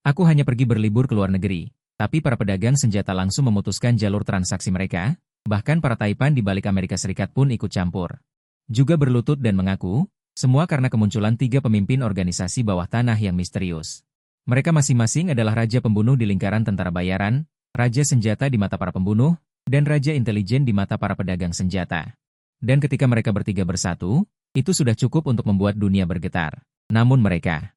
Aku hanya pergi berlibur ke luar negeri, tapi para pedagang senjata langsung memutuskan jalur transaksi mereka, bahkan para taipan di balik Amerika Serikat pun ikut campur. Juga berlutut dan mengaku, semua karena kemunculan 3 pemimpin organisasi bawah tanah yang misterius. Mereka masing-masing adalah raja pembunuh di lingkaran tentara bayaran, raja senjata di mata para pembunuh, dan raja intelijen di mata para pedagang senjata. Dan ketika mereka bertiga bersatu, itu sudah cukup untuk membuat dunia bergetar. Namun mereka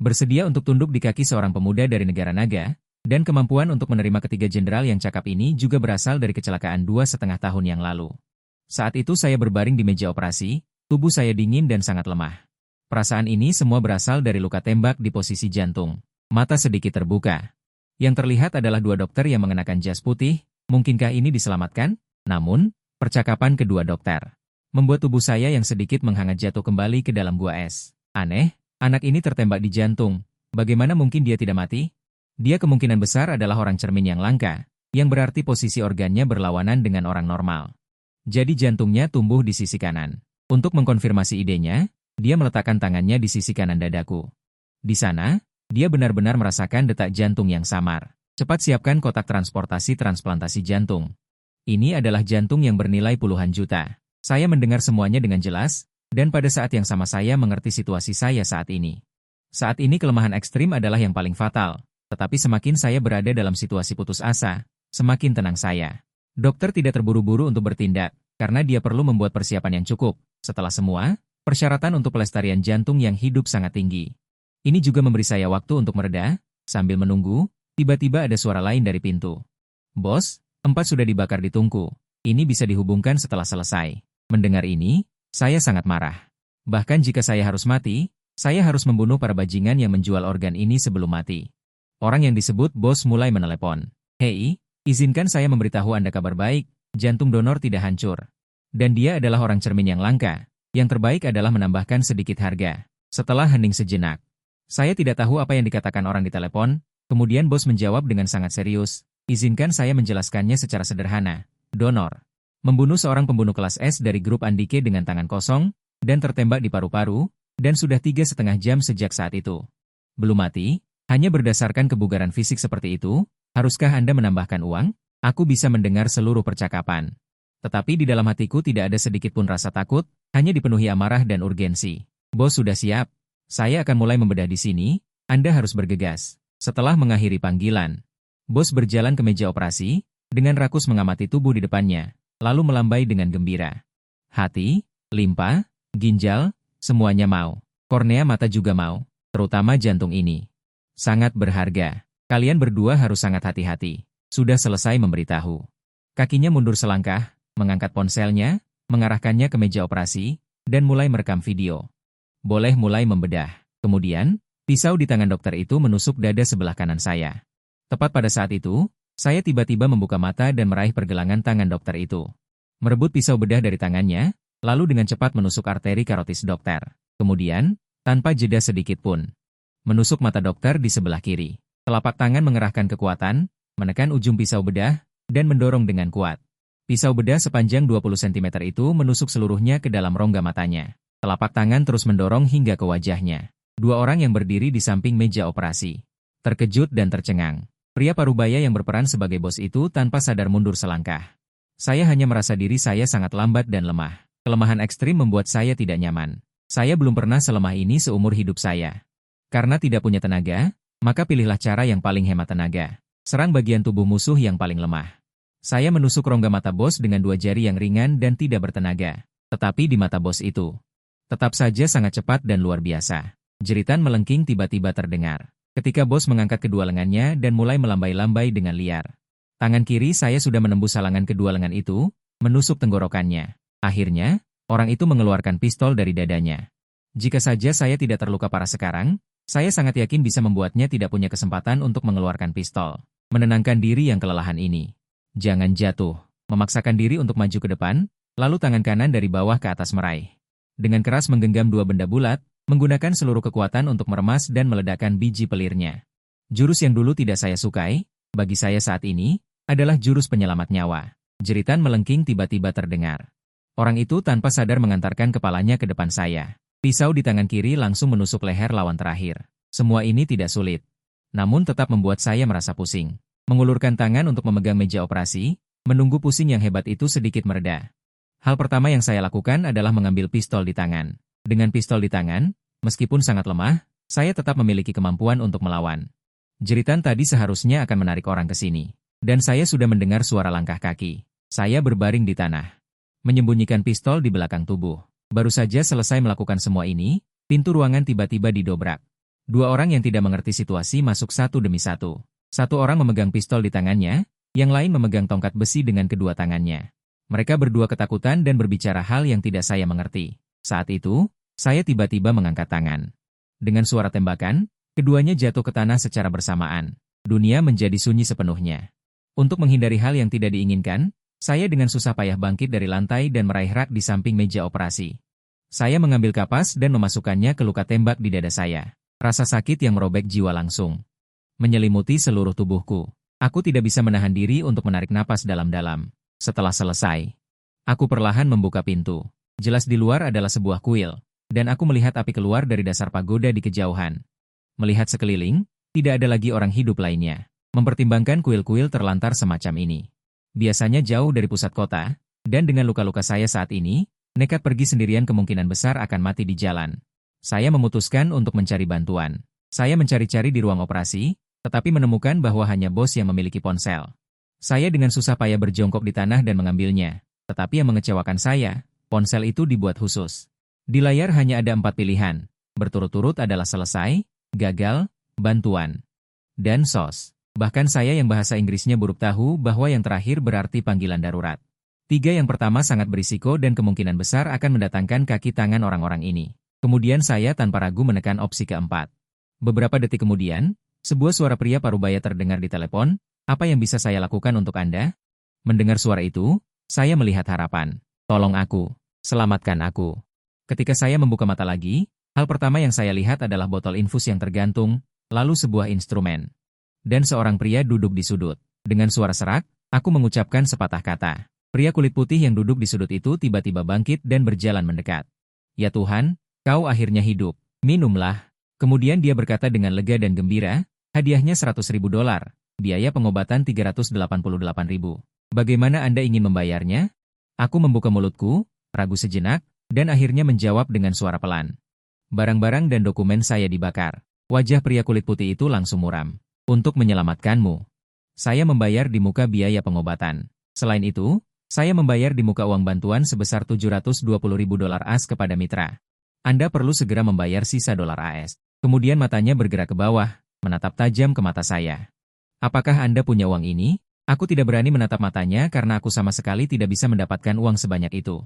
bersedia untuk tunduk di kaki seorang pemuda dari negara naga, dan kemampuan untuk menerima ketiga jenderal yang cakap ini juga berasal dari kecelakaan 2,5 tahun yang lalu. Saat itu saya berbaring di meja operasi, tubuh saya dingin dan sangat lemah. Perasaan ini semua berasal dari luka tembak di posisi jantung. Mata sedikit terbuka. Yang terlihat adalah 2 dokter yang mengenakan jas putih. Mungkinkah ini diselamatkan? Namun, percakapan kedua dokter membuat tubuh saya yang sedikit menghangat jatuh kembali ke dalam gua es. Aneh, anak ini tertembak di jantung. Bagaimana mungkin dia tidak mati? Dia kemungkinan besar adalah orang cermin yang langka, yang berarti posisi organnya berlawanan dengan orang normal. Jadi jantungnya tumbuh di sisi kanan. Untuk mengkonfirmasi idenya, dia meletakkan tangannya di sisi kanan dadaku. Di sana, dia benar-benar merasakan detak jantung yang samar. Cepat siapkan kotak transportasi transplantasi jantung. Ini adalah jantung yang bernilai puluhan juta. Saya mendengar semuanya dengan jelas, dan pada saat yang sama saya mengerti situasi saya saat ini. Saat ini kelemahan ekstrim adalah yang paling fatal, tetapi semakin saya berada dalam situasi putus asa, semakin tenang saya. Dokter tidak terburu-buru untuk bertindak, karena dia perlu membuat persiapan yang cukup. Setelah semua, persyaratan untuk pelestarian jantung yang hidup sangat tinggi. Ini juga memberi saya waktu untuk mereda. Sambil menunggu, tiba-tiba ada suara lain dari pintu. Bos, 4 sudah dibakar di tungku. Ini bisa dihubungkan setelah selesai. Mendengar ini, saya sangat marah. Bahkan jika saya harus mati, saya harus membunuh para bajingan yang menjual organ ini sebelum mati. Orang yang disebut bos mulai menelepon. Hei, izinkan saya memberitahu Anda kabar baik, jantung donor tidak hancur. Dan dia adalah orang cermin yang langka. Yang terbaik adalah menambahkan sedikit harga. Setelah hening sejenak, saya tidak tahu apa yang dikatakan orang di telepon, kemudian bos menjawab dengan sangat serius. Izinkan saya menjelaskannya secara sederhana. Donor membunuh seorang pembunuh kelas S dari grup Andike dengan tangan kosong, dan tertembak di paru-paru, dan sudah 3,5 jam sejak saat itu. Belum mati, hanya berdasarkan kebugaran fisik seperti itu, haruskah Anda menambahkan uang? Aku bisa mendengar seluruh percakapan. Tetapi di dalam hatiku tidak ada sedikit pun rasa takut, hanya dipenuhi amarah dan urgensi. Bos sudah siap. Saya akan mulai membedah di sini, Anda harus bergegas. Setelah mengakhiri panggilan, bos berjalan ke meja operasi, dengan rakus mengamati tubuh di depannya, lalu melambai dengan gembira. Hati, limpa, ginjal, semuanya mau. Kornea mata juga mau, terutama jantung ini. Sangat berharga. Kalian berdua harus sangat hati-hati. Sudah selesai memberitahu. Kakinya mundur selangkah, mengangkat ponselnya, mengarahkannya ke meja operasi, dan mulai merekam video. Boleh mulai membedah. Kemudian, pisau di tangan dokter itu menusuk dada sebelah kanan saya. Tepat pada saat itu, saya tiba-tiba membuka mata dan meraih pergelangan tangan dokter itu. Merebut pisau bedah dari tangannya, lalu dengan cepat menusuk arteri karotis dokter. Kemudian, tanpa jeda sedikit pun, menusuk mata dokter di sebelah kiri. Telapak tangan mengerahkan kekuatan, menekan ujung pisau bedah, dan mendorong dengan kuat. Pisau bedah sepanjang 20 cm itu menusuk seluruhnya ke dalam rongga matanya. Telapak tangan terus mendorong hingga ke wajahnya. 2 orang yang berdiri di samping meja operasi terkejut dan tercengang. Pria parubaya yang berperan sebagai bos itu tanpa sadar mundur selangkah. Saya hanya merasa diri saya sangat lambat dan lemah. Kelemahan ekstrim membuat saya tidak nyaman. Saya belum pernah selemah ini seumur hidup saya. Karena tidak punya tenaga, maka pilihlah cara yang paling hemat tenaga. Serang bagian tubuh musuh yang paling lemah. Saya menusuk rongga mata bos dengan 2 jari yang ringan dan tidak bertenaga. Tetapi di mata bos itu tetap saja sangat cepat dan luar biasa. Jeritan melengking tiba-tiba terdengar. Ketika bos mengangkat kedua lengannya dan mulai melambai-lambai dengan liar. Tangan kiri saya sudah menembus halangan kedua lengan itu, menusuk tenggorokannya. Akhirnya, orang itu mengeluarkan pistol dari dadanya. Jika saja saya tidak terluka parah sekarang, saya sangat yakin bisa membuatnya tidak punya kesempatan untuk mengeluarkan pistol. Menenangkan diri yang kelelahan ini. Jangan jatuh. Memaksakan diri untuk maju ke depan, lalu tangan kanan dari bawah ke atas meraih. Dengan keras menggenggam 2 benda bulat, menggunakan seluruh kekuatan untuk meremas dan meledakkan biji pelirnya. Jurus yang dulu tidak saya sukai, bagi saya saat ini, adalah jurus penyelamat nyawa. Jeritan melengking tiba-tiba terdengar. Orang itu tanpa sadar mengantarkan kepalanya ke depan saya. Pisau di tangan kiri langsung menusuk leher lawan terakhir. Semua ini tidak sulit. namun tetap membuat saya merasa pusing. Mengulurkan tangan untuk memegang meja operasi, menunggu pusing yang hebat itu sedikit mereda. Hal pertama yang saya lakukan adalah mengambil pistol di tangan. Dengan pistol di tangan, meskipun sangat lemah, saya tetap memiliki kemampuan untuk melawan. Jeritan tadi seharusnya akan menarik orang ke sini. Dan saya sudah mendengar suara langkah kaki. Saya berbaring di tanah, menyembunyikan pistol di belakang tubuh. Baru saja selesai melakukan semua ini, pintu ruangan tiba-tiba didobrak. Dua orang yang tidak mengerti situasi masuk satu demi satu. Satu orang memegang pistol di tangannya, yang lain memegang tongkat besi dengan kedua tangannya. Mereka berdua ketakutan dan berbicara hal yang tidak saya mengerti. Saat itu, saya tiba-tiba mengangkat tangan. Dengan suara tembakan, keduanya jatuh ke tanah secara bersamaan. Dunia menjadi sunyi sepenuhnya. Untuk menghindari hal yang tidak diinginkan, saya dengan susah payah bangkit dari lantai dan meraih rak di samping meja operasi. Saya mengambil kapas dan memasukkannya ke luka tembak di dada saya. Rasa sakit yang merobek jiwa langsung menyelimuti seluruh tubuhku. Aku tidak bisa menahan diri untuk menarik napas dalam-dalam. Setelah selesai, aku perlahan membuka pintu. Jelas di luar adalah sebuah kuil, dan aku melihat api keluar dari dasar pagoda di kejauhan. Melihat sekeliling, tidak ada lagi orang hidup lainnya. Mempertimbangkan kuil-kuil terlantar semacam ini biasanya jauh dari pusat kota, dan dengan luka-luka saya saat ini, nekat pergi sendirian kemungkinan besar akan mati di jalan. Saya memutuskan untuk mencari bantuan. Saya mencari-cari di ruang operasi, tetapi menemukan bahwa hanya bos yang memiliki ponsel. Saya dengan susah payah berjongkok di tanah dan mengambilnya, tetapi yang mengecewakan saya, ponsel itu dibuat khusus. Di layar hanya ada 4 pilihan, berturut-turut adalah selesai, gagal, bantuan, dan SOS. Bahkan saya yang bahasa Inggrisnya buruk tahu bahwa yang terakhir berarti panggilan darurat. 3 yang pertama sangat berisiko dan kemungkinan besar akan mendatangkan kaki tangan orang-orang ini. Kemudian saya tanpa ragu menekan opsi keempat. Beberapa detik kemudian, sebuah suara pria parubaya terdengar di telepon. Apa yang bisa saya lakukan untuk Anda? Mendengar suara itu, saya melihat harapan. Tolong aku, selamatkan aku. Ketika saya membuka mata lagi, hal pertama yang saya lihat adalah botol infus yang tergantung, lalu sebuah instrumen. Dan seorang pria duduk di sudut. Dengan suara serak, aku mengucapkan sepatah kata. Pria kulit putih yang duduk di sudut itu tiba-tiba bangkit dan berjalan mendekat. Ya Tuhan, kau akhirnya hidup. Minumlah. Kemudian dia berkata dengan lega dan gembira, hadiahnya $100.000, biaya pengobatan $388.000. Bagaimana Anda ingin membayarnya? Aku membuka mulutku, ragu sejenak, dan akhirnya menjawab dengan suara pelan. Barang-barang dan dokumen saya dibakar. Wajah pria kulit putih itu langsung muram. Untuk menyelamatkanmu, saya membayar di muka biaya pengobatan. Selain itu, saya membayar di muka uang bantuan sebesar $720.000 AS kepada mitra. Anda perlu segera membayar sisa dolar AS. Kemudian matanya bergerak ke bawah, menatap tajam ke mata saya. Apakah Anda punya uang ini? Aku tidak berani menatap matanya karena aku sama sekali tidak bisa mendapatkan uang sebanyak itu.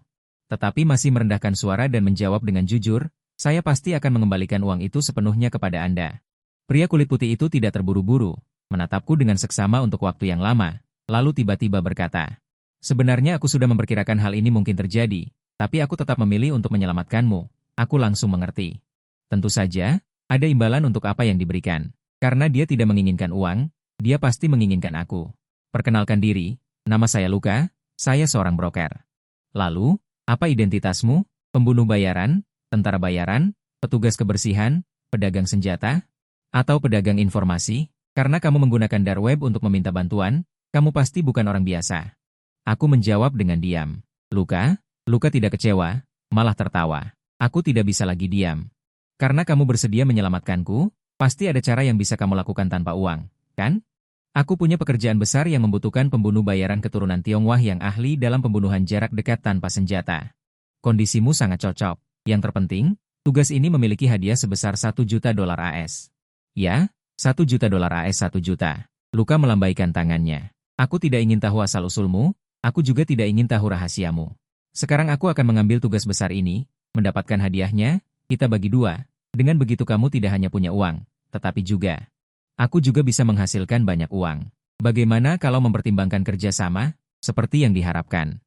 Tetapi masih merendahkan suara dan menjawab dengan jujur, saya pasti akan mengembalikan uang itu sepenuhnya kepada Anda. Pria kulit putih itu tidak terburu-buru, menatapku dengan seksama untuk waktu yang lama, lalu tiba-tiba berkata, sebenarnya aku sudah memperkirakan hal ini mungkin terjadi, tapi aku tetap memilih untuk menyelamatkanmu. Aku langsung mengerti. Tentu saja, ada imbalan untuk apa yang diberikan. Karena dia tidak menginginkan uang, dia pasti menginginkan aku. Perkenalkan diri, nama saya Luka, saya seorang broker. Lalu, apa identitasmu? Pembunuh bayaran, tentara bayaran, petugas kebersihan, pedagang senjata? Atau pedagang informasi, karena kamu menggunakan dark web untuk meminta bantuan, kamu pasti bukan orang biasa. Aku menjawab dengan diam. Luka tidak kecewa, malah tertawa. Aku tidak bisa lagi diam. Karena kamu bersedia menyelamatkanku, pasti ada cara yang bisa kamu lakukan tanpa uang, kan? Aku punya pekerjaan besar yang membutuhkan pembunuh bayaran keturunan Tionghoa yang ahli dalam pembunuhan jarak dekat tanpa senjata. Kondisimu sangat cocok. Yang terpenting, tugas ini memiliki hadiah sebesar $1 juta AS. Ya, $1 juta AS 1 juta. Luka melambaikan tangannya. Aku tidak ingin tahu asal-usulmu, aku juga tidak ingin tahu rahasiamu. Sekarang aku akan mengambil tugas besar ini, mendapatkan hadiahnya, kita bagi 2. Dengan begitu kamu tidak hanya punya uang, tetapi juga, aku juga bisa menghasilkan banyak uang. Bagaimana kalau mempertimbangkan kerjasama, seperti yang diharapkan?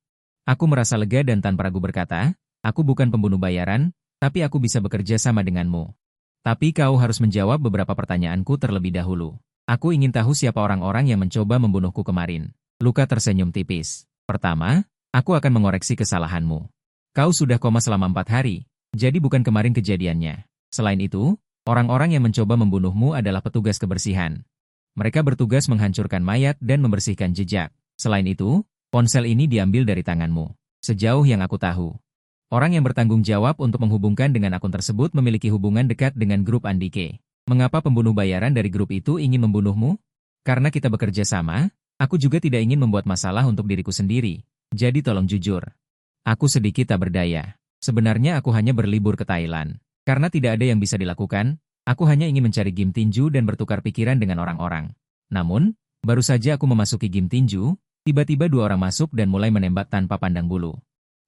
Aku merasa lega dan tanpa ragu berkata, aku bukan pembunuh bayaran, tapi aku bisa bekerja sama denganmu. Tapi kau harus menjawab beberapa pertanyaanku terlebih dahulu. Aku ingin tahu siapa orang-orang yang mencoba membunuhku kemarin. Luka tersenyum tipis. Pertama, aku akan mengoreksi kesalahanmu. Kau sudah koma selama 4 hari, jadi bukan kemarin kejadiannya. Selain itu, Orang-orang yang mencoba membunuhmu adalah petugas kebersihan. Mereka bertugas menghancurkan mayat dan membersihkan jejak. Selain itu, ponsel ini diambil dari tanganmu. Sejauh yang aku tahu, orang yang bertanggung jawab untuk menghubungkan dengan akun tersebut memiliki hubungan dekat dengan grup Andike. Mengapa pembunuh bayaran dari grup itu ingin membunuhmu? Karena kita bekerja sama, aku juga tidak ingin membuat masalah untuk diriku sendiri. Jadi tolong jujur. Aku sedikit tak berdaya. Sebenarnya aku hanya berlibur ke Thailand. Karena tidak ada yang bisa dilakukan, aku hanya ingin mencari game tinju dan bertukar pikiran dengan orang-orang. Namun, baru saja aku memasuki game tinju, tiba-tiba dua orang masuk dan mulai menembak tanpa pandang bulu.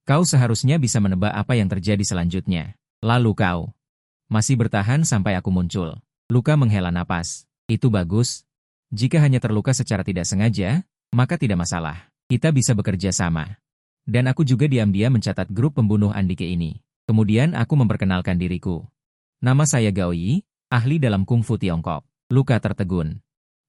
Kau seharusnya bisa menebak apa yang terjadi selanjutnya. Lalu kau masih bertahan sampai aku muncul. Luka menghela napas. Itu bagus. Jika hanya terluka secara tidak sengaja, maka tidak masalah. Kita bisa bekerja sama. Dan aku juga diam-diam mencatat grup pembunuh Andike ini. Kemudian aku memperkenalkan diriku. Nama saya Gao Yi, ahli dalam kungfu Tiongkok. Luka tertegun.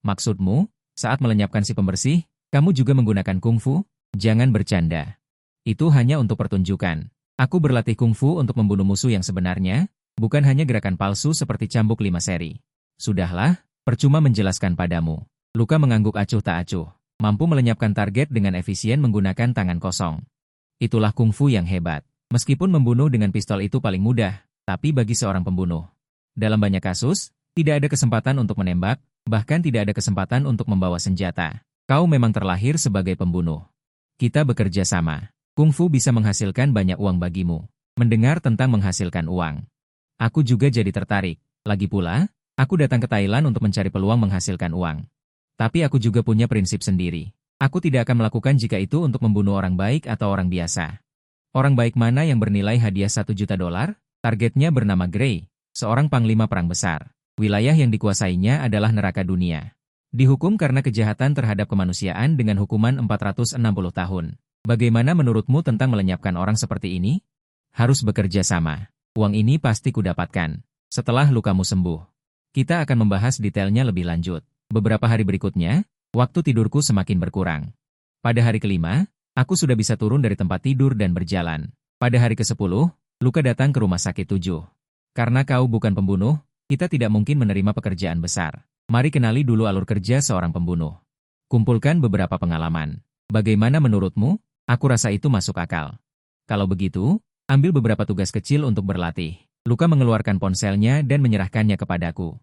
Maksudmu, saat melenyapkan si pembersih, kamu juga menggunakan kungfu? Jangan bercanda. Itu hanya untuk pertunjukan. Aku berlatih kungfu untuk membunuh musuh yang sebenarnya, bukan hanya gerakan palsu seperti cambuk 5 seri. Sudahlah, percuma menjelaskan padamu. Luka mengangguk acuh tak acuh. Mampu melenyapkan target dengan efisien menggunakan tangan kosong. Itulah kungfu yang hebat. Meskipun membunuh dengan pistol itu paling mudah, tapi bagi seorang pembunuh, dalam banyak kasus, tidak ada kesempatan untuk menembak, bahkan tidak ada kesempatan untuk membawa senjata. Kau memang terlahir sebagai pembunuh. Kita bekerja sama. Kungfu bisa menghasilkan banyak uang bagimu. Mendengar tentang menghasilkan uang, aku juga jadi tertarik. Lagi pula, aku datang ke Thailand untuk mencari peluang menghasilkan uang. Tapi aku juga punya prinsip sendiri. Aku tidak akan melakukan jika itu untuk membunuh orang baik atau orang biasa. Orang baik mana yang bernilai hadiah $1 juta? Targetnya bernama Grey, seorang panglima perang besar. Wilayah yang dikuasainya adalah neraka dunia. Dihukum karena kejahatan terhadap kemanusiaan dengan hukuman 460 tahun. Bagaimana menurutmu tentang melenyapkan orang seperti ini? Harus bekerja sama. Uang ini pasti kudapatkan. Setelah lukamu sembuh. Kita akan membahas detailnya lebih lanjut. Beberapa hari berikutnya, waktu tidurku semakin berkurang. Pada hari kelima, aku sudah bisa turun dari tempat tidur dan berjalan. Pada hari ke-10, Luka datang ke rumah sakit 7. Karena kau bukan pembunuh, kita tidak mungkin menerima pekerjaan besar. Mari kenali dulu alur kerja seorang pembunuh. Kumpulkan beberapa pengalaman. Bagaimana menurutmu? Aku rasa itu masuk akal. Kalau begitu, ambil beberapa tugas kecil untuk berlatih. Luka mengeluarkan ponselnya dan menyerahkannya kepadaku.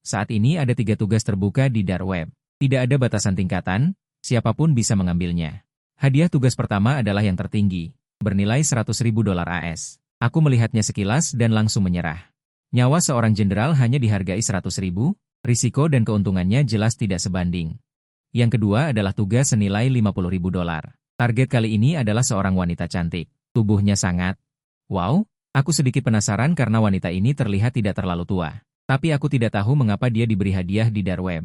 Saat ini ada 3 tugas terbuka di dark web. Tidak ada batasan tingkatan, siapapun bisa mengambilnya. Hadiah tugas pertama adalah yang tertinggi, bernilai $100.000 AS. Aku melihatnya sekilas dan langsung menyerah. Nyawa seorang jenderal hanya dihargai 100.000, risiko dan keuntungannya jelas tidak sebanding. Yang kedua adalah tugas senilai $50.000. Target kali ini adalah seorang wanita cantik. Tubuhnya sangat. Wow, aku sedikit penasaran karena wanita ini terlihat tidak terlalu tua. Tapi aku tidak tahu mengapa dia diberi hadiah di dark web.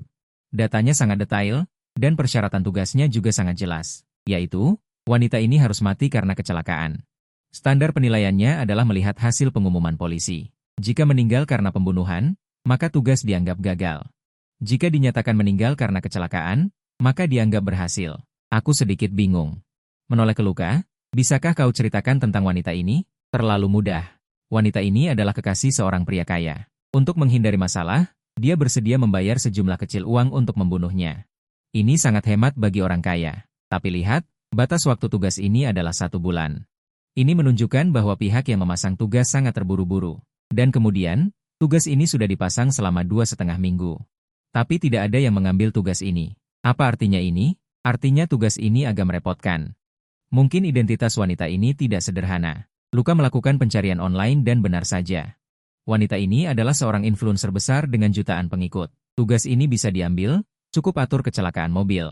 Datanya sangat detail, dan persyaratan tugasnya juga sangat jelas. Yaitu, wanita ini harus mati karena kecelakaan. Standar penilaiannya adalah melihat hasil pengumuman polisi. Jika meninggal karena pembunuhan, maka tugas dianggap gagal. Jika dinyatakan meninggal karena kecelakaan, maka dianggap berhasil. Aku sedikit bingung. Menoleh ke Luka, bisakah kau ceritakan tentang wanita ini? Terlalu mudah. Wanita ini adalah kekasih seorang pria kaya. Untuk menghindari masalah, dia bersedia membayar sejumlah kecil uang untuk membunuhnya. Ini sangat hemat bagi orang kaya. Tapi lihat, batas waktu tugas ini adalah 1 bulan. Ini menunjukkan bahwa pihak yang memasang tugas sangat terburu-buru. Dan kemudian, tugas ini sudah dipasang selama 2,5 minggu. Tapi tidak ada yang mengambil tugas ini. Apa artinya ini? Artinya tugas ini agak merepotkan. Mungkin identitas wanita ini tidak sederhana. Luka melakukan pencarian online dan benar saja. Wanita ini adalah seorang influencer besar dengan jutaan pengikut. Tugas ini bisa diambil, cukup atur kecelakaan mobil.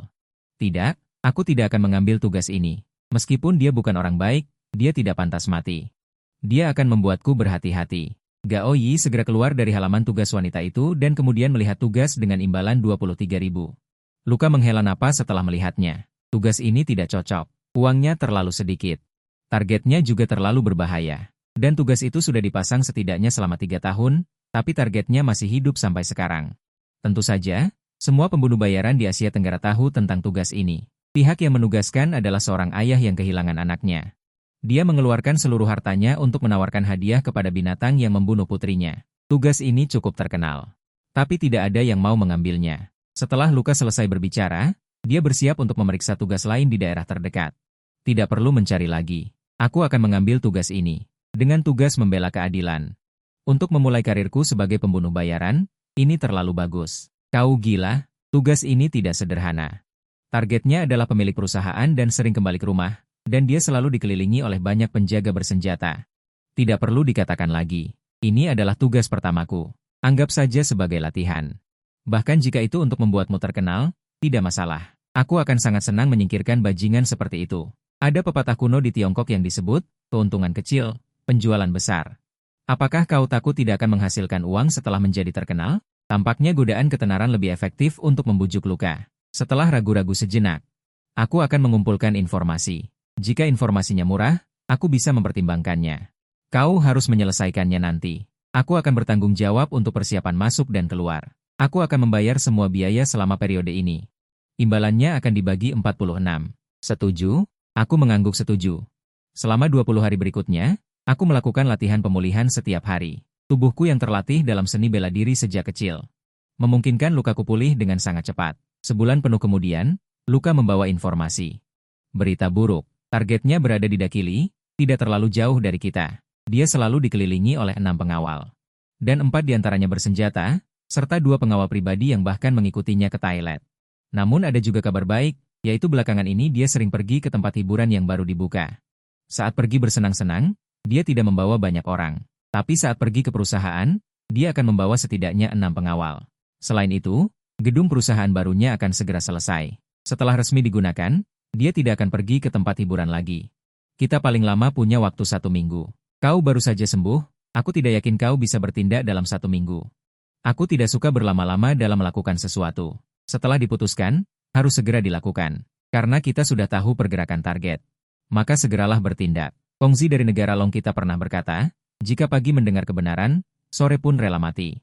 Tidak, aku tidak akan mengambil tugas ini. Meskipun dia bukan orang baik, dia tidak pantas mati. Dia akan membuatku berhati-hati. Gao Yi segera keluar dari halaman tugas wanita itu dan kemudian melihat tugas dengan imbalan 23.000. Luka menghela napas setelah melihatnya. Tugas ini tidak cocok. Uangnya terlalu sedikit. Targetnya juga terlalu berbahaya. Dan tugas itu sudah dipasang setidaknya selama 3 tahun, tapi targetnya masih hidup sampai sekarang. Tentu saja, semua pembunuh bayaran di Asia Tenggara tahu tentang tugas ini. Pihak yang menugaskan adalah seorang ayah yang kehilangan anaknya. Dia mengeluarkan seluruh hartanya untuk menawarkan hadiah kepada binatang yang membunuh putrinya. Tugas ini cukup terkenal. Tapi tidak ada yang mau mengambilnya. Setelah Luka selesai berbicara, dia bersiap untuk memeriksa tugas lain di daerah terdekat. Tidak perlu mencari lagi. Aku akan mengambil tugas ini. Dengan tugas membela keadilan. Untuk memulai karirku sebagai pembunuh bayaran, ini terlalu bagus. Kau gila? Tugas ini tidak sederhana. Targetnya adalah pemilik perusahaan dan sering kembali ke rumah, dan dia selalu dikelilingi oleh banyak penjaga bersenjata. Tidak perlu dikatakan lagi. Ini adalah tugas pertamaku. Anggap saja sebagai latihan. Bahkan jika itu untuk membuatmu terkenal, tidak masalah. Aku akan sangat senang menyingkirkan bajingan seperti itu. Ada pepatah kuno di Tiongkok yang disebut, keuntungan kecil, penjualan besar. Apakah kau takut tidak akan menghasilkan uang setelah menjadi terkenal? Tampaknya godaan ketenaran lebih efektif untuk membujuk Luka. Setelah ragu-ragu sejenak, aku akan mengumpulkan informasi. Jika informasinya murah, aku bisa mempertimbangkannya. Kau harus menyelesaikannya nanti. Aku akan bertanggung jawab untuk persiapan masuk dan keluar. Aku akan membayar semua biaya selama periode ini. Imbalannya akan dibagi 46. Setuju? Aku mengangguk setuju. Selama 20 hari berikutnya, aku melakukan latihan pemulihan setiap hari. Tubuhku yang terlatih dalam seni bela diri sejak kecil memungkinkan Lukaku pulih dengan sangat cepat. Sebulan penuh kemudian, Luka membawa informasi. Berita buruk, targetnya berada di Dakili, tidak terlalu jauh dari kita. Dia selalu dikelilingi oleh 6 pengawal. Dan 4 diantaranya bersenjata, serta 2 pengawal pribadi yang bahkan mengikutinya ke toilet. Namun ada juga kabar baik, yaitu belakangan ini dia sering pergi ke tempat hiburan yang baru dibuka. Saat pergi bersenang-senang, dia tidak membawa banyak orang. Tapi saat pergi ke perusahaan, dia akan membawa setidaknya 6 pengawal. Selain itu, gedung perusahaan barunya akan segera selesai. Setelah resmi digunakan, dia tidak akan pergi ke tempat hiburan lagi. Kita paling lama punya waktu 1 minggu. Kau baru saja sembuh, aku tidak yakin kau bisa bertindak dalam 1 minggu. Aku tidak suka berlama-lama dalam melakukan sesuatu. Setelah diputuskan, harus segera dilakukan. Karena kita sudah tahu pergerakan target. Maka segeralah bertindak. Kongzi dari negara Long kita pernah berkata, jika pagi mendengar kebenaran, sore pun rela mati.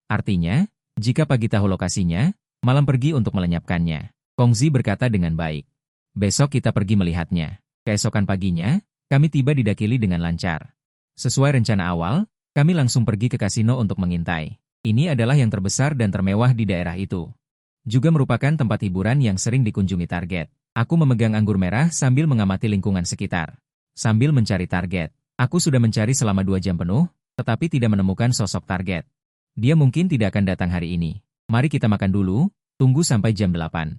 Artinya, jika pagi tahu lokasinya, malam pergi untuk melenyapkannya. Kongzi berkata dengan baik. Besok kita pergi melihatnya. Keesokan paginya, kami tiba di Dakili dengan lancar. Sesuai rencana awal, kami langsung pergi ke kasino untuk mengintai. Ini adalah yang terbesar dan termewah di daerah itu. Juga merupakan tempat hiburan yang sering dikunjungi target. Aku memegang anggur merah sambil mengamati lingkungan sekitar. Sambil mencari target, aku sudah mencari selama 2 jam penuh, tetapi tidak menemukan sosok target. Dia mungkin tidak akan datang hari ini. Mari kita makan dulu, tunggu sampai jam 8.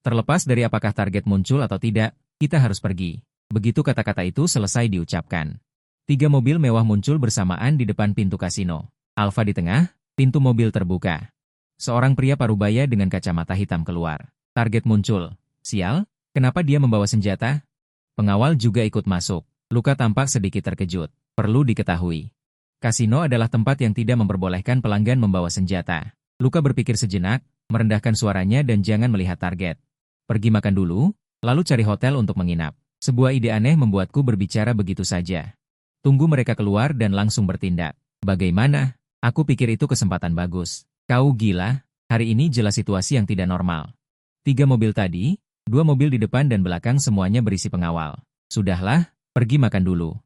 Terlepas dari apakah target muncul atau tidak, kita harus pergi. Begitu kata-kata itu selesai diucapkan. 3 mobil mewah muncul bersamaan di depan pintu kasino. Alfa di tengah, pintu mobil terbuka. Seorang pria parubaya dengan kacamata hitam keluar. Target muncul. Sial, kenapa dia membawa senjata? Pengawal juga ikut masuk. Luka tampak sedikit terkejut. Perlu diketahui, kasino adalah tempat yang tidak memperbolehkan pelanggan membawa senjata. Luka berpikir sejenak, merendahkan suaranya dan jangan melihat target. Pergi makan dulu, lalu cari hotel untuk menginap. Sebuah ide aneh membuatku berbicara begitu saja. Tunggu mereka keluar dan langsung bertindak. Bagaimana? Aku pikir itu kesempatan bagus. Kau gila? Hari ini jelas situasi yang tidak normal. 3 mobil tadi, 2 mobil di depan dan belakang semuanya berisi pengawal. Sudahlah, pergi makan dulu.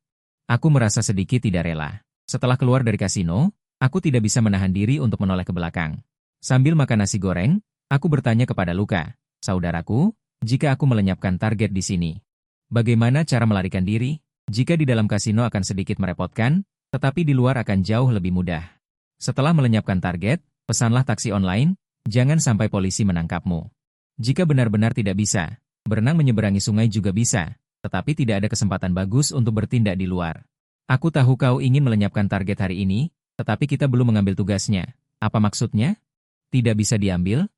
Aku merasa sedikit tidak rela. Setelah keluar dari kasino, aku tidak bisa menahan diri untuk menoleh ke belakang. Sambil makan nasi goreng, aku bertanya kepada Luka, saudaraku, jika aku melenyapkan target di sini, bagaimana cara melarikan diri? Jika di dalam kasino akan sedikit merepotkan, tetapi di luar akan jauh lebih mudah. Setelah melenyapkan target, pesanlah taksi online, jangan sampai polisi menangkapmu. Jika benar-benar tidak bisa, berenang menyeberangi sungai juga bisa, tetapi tidak ada kesempatan bagus untuk bertindak di luar. Aku tahu kau ingin melenyapkan target hari ini, tetapi kita belum mengambil tugasnya. Apa maksudnya? Tidak bisa diambil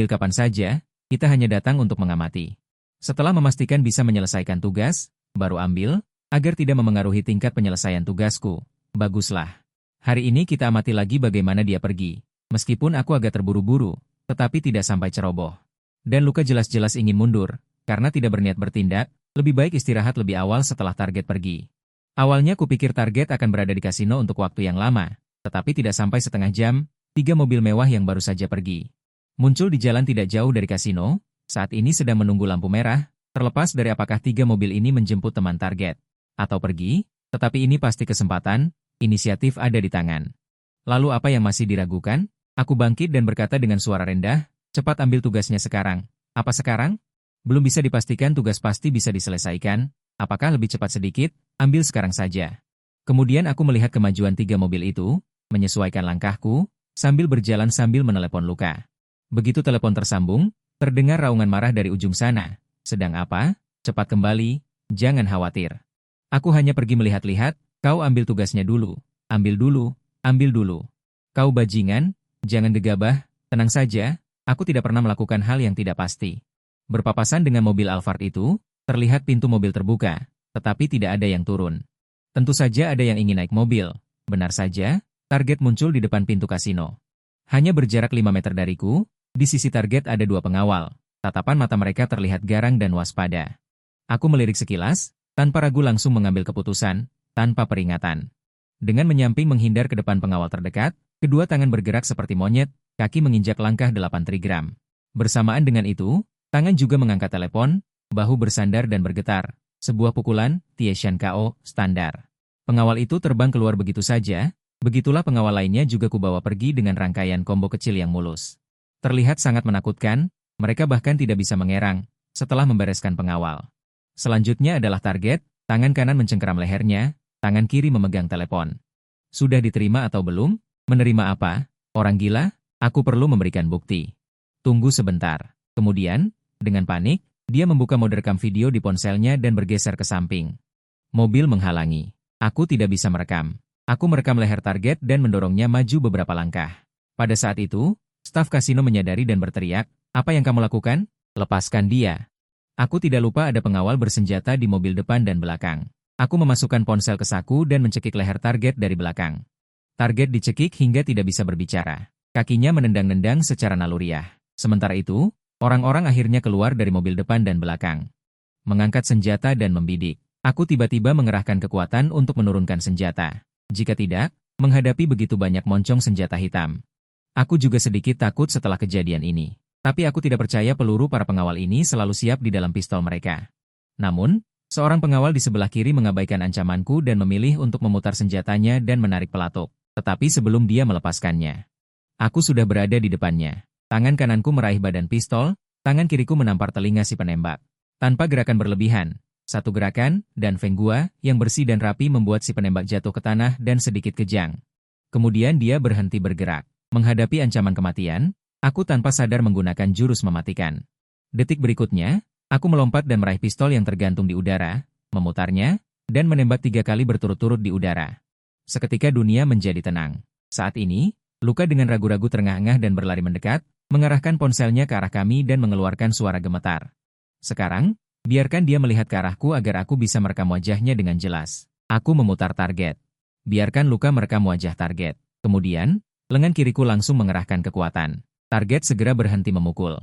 kapan saja, kita hanya datang untuk mengamati. Setelah memastikan bisa menyelesaikan tugas, baru ambil, agar tidak memengaruhi tingkat penyelesaian tugasku. Baguslah. Hari ini kita amati lagi bagaimana dia pergi. Meskipun aku agak terburu-buru, tetapi tidak sampai ceroboh. Dan Luka jelas-jelas ingin mundur, karena tidak berniat bertindak, lebih baik istirahat lebih awal setelah target pergi. Awalnya kupikir target akan berada di kasino untuk waktu yang lama, tetapi tidak sampai setengah jam, 3 mobil mewah yang baru saja pergi. Muncul di jalan tidak jauh dari kasino, saat ini sedang menunggu lampu merah, terlepas dari apakah 3 mobil ini menjemput teman target atau pergi, tetapi ini pasti kesempatan, inisiatif ada di tangan. Lalu apa yang masih diragukan? Aku bangkit dan berkata dengan suara rendah, cepat ambil tugasnya sekarang. Apa sekarang? Belum bisa dipastikan tugas pasti bisa diselesaikan. Apakah lebih cepat sedikit? Ambil sekarang saja. Kemudian aku melihat kemajuan 3 mobil itu, menyesuaikan langkahku, sambil berjalan sambil menelepon Luka. Begitu telepon tersambung, terdengar raungan marah dari ujung sana. Sedang apa? Cepat kembali, jangan khawatir. Aku hanya pergi melihat-lihat, kau ambil tugasnya dulu. Ambil dulu, ambil dulu. Kau bajingan, jangan gegabah, tenang saja, aku tidak pernah melakukan hal yang tidak pasti. Berpapasan dengan mobil Alphard itu, terlihat pintu mobil terbuka, tetapi tidak ada yang turun. Tentu saja ada yang ingin naik mobil. Benar saja, target muncul di depan pintu kasino. Hanya berjarak 5 meter dariku, di sisi target ada 2 pengawal. Tatapan mata mereka terlihat garang dan waspada. Aku melirik sekilas, tanpa ragu langsung mengambil keputusan, tanpa peringatan. Dengan menyamping menghindar ke depan pengawal terdekat, kedua tangan bergerak seperti monyet, kaki menginjak langkah 8 trigram. Bersamaan dengan itu, tangan juga mengangkat telepon, bahu bersandar dan bergetar. Sebuah pukulan, Tieshan KO, standar. Pengawal itu terbang keluar begitu saja, begitulah pengawal lainnya juga kubawa pergi dengan rangkaian combo kecil yang mulus. Terlihat sangat menakutkan, mereka bahkan tidak bisa mengerang, setelah membereskan pengawal. Selanjutnya adalah target, tangan kanan mencengkeram lehernya, tangan kiri memegang telepon. Sudah diterima atau belum? Menerima apa? Orang gila? Aku perlu memberikan bukti. Tunggu sebentar. Kemudian, dengan panik, dia membuka mode rekam video di ponselnya dan bergeser ke samping. Mobil menghalangi. Aku tidak bisa merekam. Aku merekam leher target dan mendorongnya maju beberapa langkah. Pada saat itu, staf kasino menyadari dan berteriak, "Apa yang kamu lakukan? Lepaskan dia." Aku tidak lupa ada pengawal bersenjata di mobil depan dan belakang. Aku memasukkan ponsel ke saku dan mencekik leher target dari belakang. Target dicekik hingga tidak bisa berbicara. Kakinya menendang-nendang secara naluriah. Sementara itu, orang-orang akhirnya keluar dari mobil depan dan belakang. Mengangkat senjata dan membidik. Aku tiba-tiba mengerahkan kekuatan untuk menurunkan senjata. Jika tidak, menghadapi begitu banyak moncong senjata hitam. Aku juga sedikit takut setelah kejadian ini. Tapi aku tidak percaya peluru para pengawal ini selalu siap di dalam pistol mereka. Namun, seorang pengawal di sebelah kiri mengabaikan ancamanku dan memilih untuk memutar senjatanya dan menarik pelatuk. Tetapi sebelum dia melepaskannya, aku sudah berada di depannya. Tangan kananku meraih badan pistol, tangan kiriku menampar telinga si penembak. Tanpa gerakan berlebihan, satu gerakan, dan Feng Gua yang bersih dan rapi membuat si penembak jatuh ke tanah dan sedikit kejang. Kemudian dia berhenti bergerak. Menghadapi ancaman kematian, aku tanpa sadar menggunakan jurus mematikan. Detik berikutnya, aku melompat dan meraih pistol yang tergantung di udara, memutarnya, dan menembak 3 kali berturut-turut di udara. Seketika dunia menjadi tenang. Saat ini, Luka dengan ragu-ragu terengah-engah dan berlari mendekat, mengarahkan ponselnya ke arah kami dan mengeluarkan suara gemetar. Sekarang, biarkan dia melihat ke arahku agar aku bisa merekam wajahnya dengan jelas. Aku memutar target. Biarkan Luka merekam wajah target. Kemudian, lengan kiriku langsung mengerahkan kekuatan. Target segera berhenti memukul.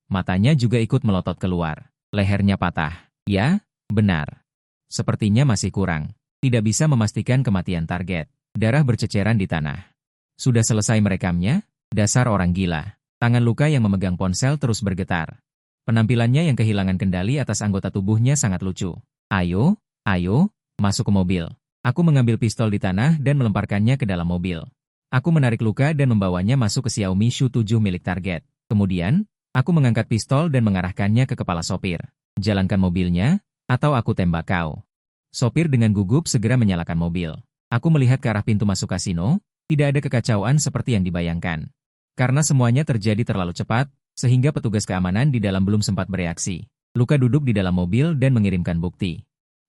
Matanya juga ikut melotot keluar. Lehernya patah. Ya, benar. Sepertinya masih kurang. Tidak bisa memastikan kematian target. Darah berceceran di tanah. Sudah selesai merekamnya? Dasar orang gila. Tangan Luka yang memegang ponsel terus bergetar. Penampilannya yang kehilangan kendali atas anggota tubuhnya sangat lucu. Ayo, masuk ke mobil. Aku mengambil pistol di tanah dan melemparkannya ke dalam mobil. Aku menarik Luka dan membawanya masuk ke Xiaomi Shu 7 milik target. Kemudian, aku mengangkat pistol dan mengarahkannya ke kepala sopir. Jalankan mobilnya, atau aku tembak kau. Sopir dengan gugup segera menyalakan mobil. Aku melihat ke arah pintu masuk kasino, tidak ada kekacauan seperti yang dibayangkan. Karena semuanya terjadi terlalu cepat, sehingga petugas keamanan di dalam belum sempat bereaksi. Luka duduk di dalam mobil dan mengirimkan bukti.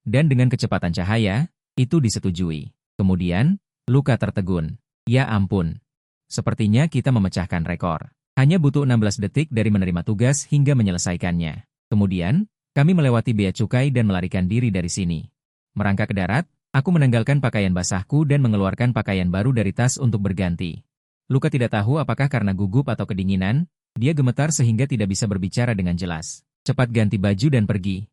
Dan dengan kecepatan cahaya, itu disetujui. Kemudian, Luka tertegun. Ya ampun. Sepertinya kita memecahkan rekor. Hanya butuh 16 detik dari menerima tugas hingga menyelesaikannya. Kemudian, kami melewati bea cukai dan melarikan diri dari sini. Merangkak ke darat, aku menanggalkan pakaian basahku dan mengeluarkan pakaian baru dari tas untuk berganti. Luka tidak tahu apakah karena gugup atau kedinginan, dia gemetar sehingga tidak bisa berbicara dengan jelas. Cepat ganti baju dan pergi.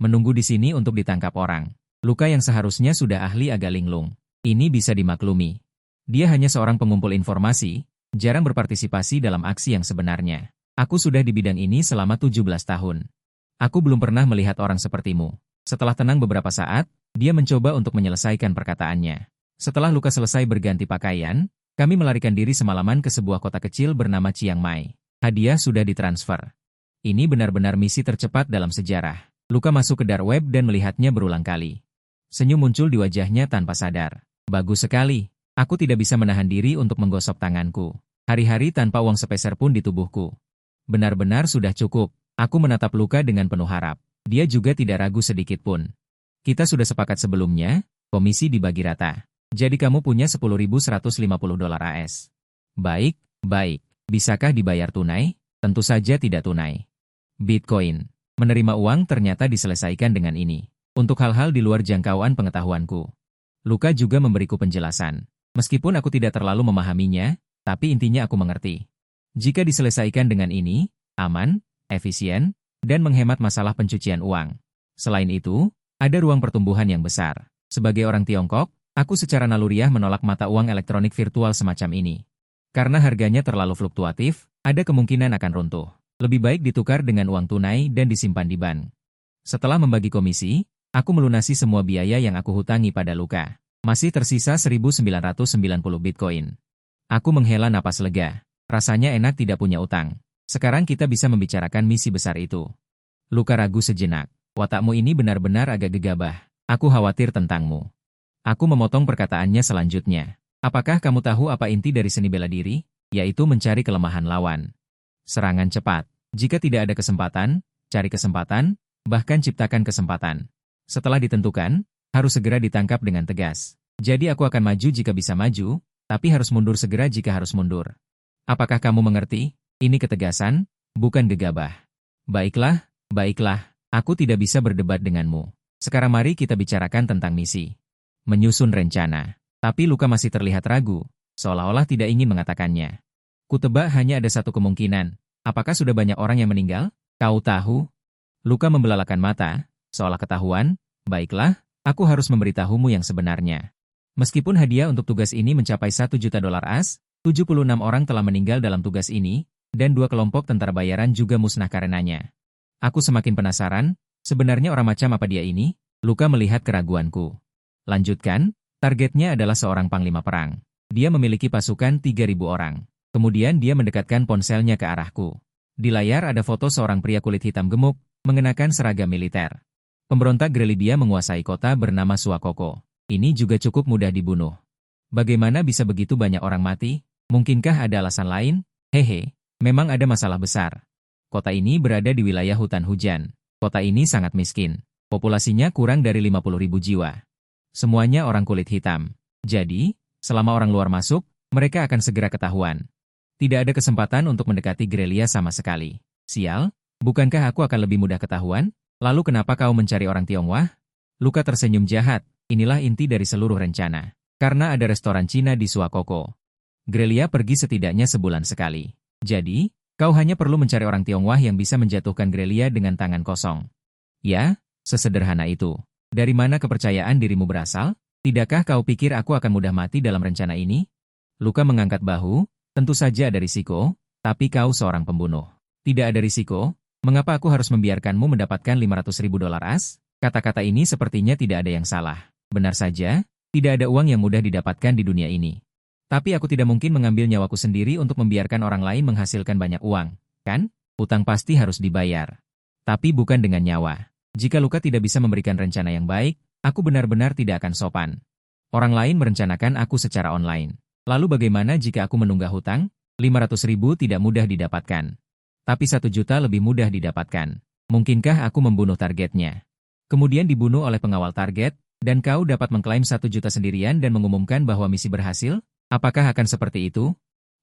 Menunggu di sini untuk ditangkap orang. Luka yang seharusnya sudah ahli agak linglung. Ini bisa dimaklumi. Dia hanya seorang pengumpul informasi, jarang berpartisipasi dalam aksi yang sebenarnya. Aku sudah di bidang ini selama 17 tahun. Aku belum pernah melihat orang sepertimu. Setelah tenang beberapa saat, dia mencoba untuk menyelesaikan perkataannya. Setelah Luka selesai berganti pakaian, Kami melarikan diri semalaman ke sebuah kota kecil bernama Chiang Mai. Hadiah sudah ditransfer. Ini benar-benar misi tercepat dalam sejarah. Luka masuk ke dark web dan melihatnya berulang kali. Senyum muncul di wajahnya tanpa sadar. Bagus sekali. Aku tidak bisa menahan diri untuk menggosok tanganku. Hari-hari tanpa uang sepeser pun di tubuhku. Benar-benar sudah cukup. Aku menatap Luka dengan penuh harap. Dia juga tidak ragu sedikit pun. Kita sudah sepakat sebelumnya, komisi dibagi rata. Jadi kamu punya $10.150 AS. Baik, baik. Bisakah dibayar tunai? Tentu saja tidak tunai. Bitcoin. Menerima uang ternyata diselesaikan dengan ini. Untuk hal-hal di luar jangkauan pengetahuanku. Luka juga memberiku penjelasan. Meskipun aku tidak terlalu memahaminya, tapi intinya aku mengerti. Jika diselesaikan dengan ini, aman, efisien, dan menghemat masalah pencucian uang. Selain itu, ada ruang pertumbuhan yang besar. Sebagai orang Tiongkok, aku secara naluriah menolak mata uang elektronik virtual semacam ini. Karena harganya terlalu fluktuatif, ada kemungkinan akan runtuh. Lebih baik ditukar dengan uang tunai dan disimpan di bank. Setelah membagi komisi, aku melunasi semua biaya yang aku hutangi pada Luka. Masih tersisa 1.990 Bitcoin. Aku menghela napas lega. Rasanya enak tidak punya utang. Sekarang kita bisa membicarakan misi besar itu. Luka ragu sejenak. Watakmu ini benar-benar agak gegabah. Aku khawatir tentangmu. Aku memotong perkataannya selanjutnya. Apakah kamu tahu apa inti dari seni bela diri? Yaitu mencari kelemahan lawan. Serangan cepat. Jika tidak ada kesempatan, cari kesempatan, bahkan ciptakan kesempatan. Setelah ditentukan, harus segera ditangkap dengan tegas. Jadi aku akan maju jika bisa maju, tapi harus mundur segera jika harus mundur. Apakah kamu mengerti? Ini ketegasan, bukan gegabah. Baiklah, baiklah, aku tidak bisa berdebat denganmu. Sekarang mari kita bicarakan tentang misi. Menyusun rencana. Tapi Luka masih terlihat ragu, seolah-olah tidak ingin mengatakannya. Kutebak hanya ada satu kemungkinan. Apakah sudah banyak orang yang meninggal? Kau tahu? Luka membelalakan mata, seolah ketahuan. Baiklah, aku harus memberitahumu yang sebenarnya. Meskipun hadiah untuk tugas ini mencapai $1 juta AS, 76 orang telah meninggal dalam tugas ini, dan 2 kelompok tentara bayaran juga musnah karenanya. Aku semakin penasaran, sebenarnya orang macam apa dia ini? Luka melihat keraguanku. Lanjutkan, targetnya adalah seorang panglima perang. Dia memiliki pasukan 3.000 orang. Kemudian dia mendekatkan ponselnya ke arahku. Di layar ada foto seorang pria kulit hitam gemuk, mengenakan seragam militer. Pemberontak gerilya menguasai kota bernama Suakoko. Ini juga cukup mudah dibunuh. Bagaimana bisa begitu banyak orang mati? Mungkinkah ada alasan lain? Hehe, memang ada masalah besar. Kota ini berada di wilayah hutan hujan. Kota ini sangat miskin. Populasinya kurang dari 50.000 jiwa. Semuanya orang kulit hitam. Jadi, selama orang luar masuk, mereka akan segera ketahuan. Tidak ada kesempatan untuk mendekati gerilya sama sekali. Sial, bukankah aku akan lebih mudah ketahuan? Lalu kenapa kau mencari orang Tionghoa? Luka tersenyum jahat. Inilah inti dari seluruh rencana. Karena ada restoran Cina di Suakoko. Gerilya pergi setidaknya sebulan sekali. Jadi, kau hanya perlu mencari orang Tionghoa yang bisa menjatuhkan gerilya dengan tangan kosong. Ya, sesederhana itu. Dari mana kepercayaan dirimu berasal? Tidakkah kau pikir aku akan mudah mati dalam rencana ini? Luka mengangkat bahu. Tentu saja ada risiko, tapi kau seorang pembunuh. Tidak ada risiko. Mengapa aku harus membiarkanmu mendapatkan $500.000 AS? Kata-kata ini sepertinya tidak ada yang salah. Benar saja, tidak ada uang yang mudah didapatkan di dunia ini. Tapi aku tidak mungkin mengambil nyawaku sendiri untuk membiarkan orang lain menghasilkan banyak uang, kan? Utang pasti harus dibayar. Tapi bukan dengan nyawa. Jika Luka tidak bisa memberikan rencana yang baik, aku benar-benar tidak akan sopan. Orang lain merencanakan aku secara online. Lalu bagaimana jika aku menunggak hutang? 500.000 tidak mudah didapatkan. Tapi 1 juta lebih mudah didapatkan. Mungkinkah aku membunuh targetnya? Kemudian dibunuh oleh pengawal target, dan kau dapat mengklaim 1 juta sendirian dan mengumumkan bahwa misi berhasil? Apakah akan seperti itu?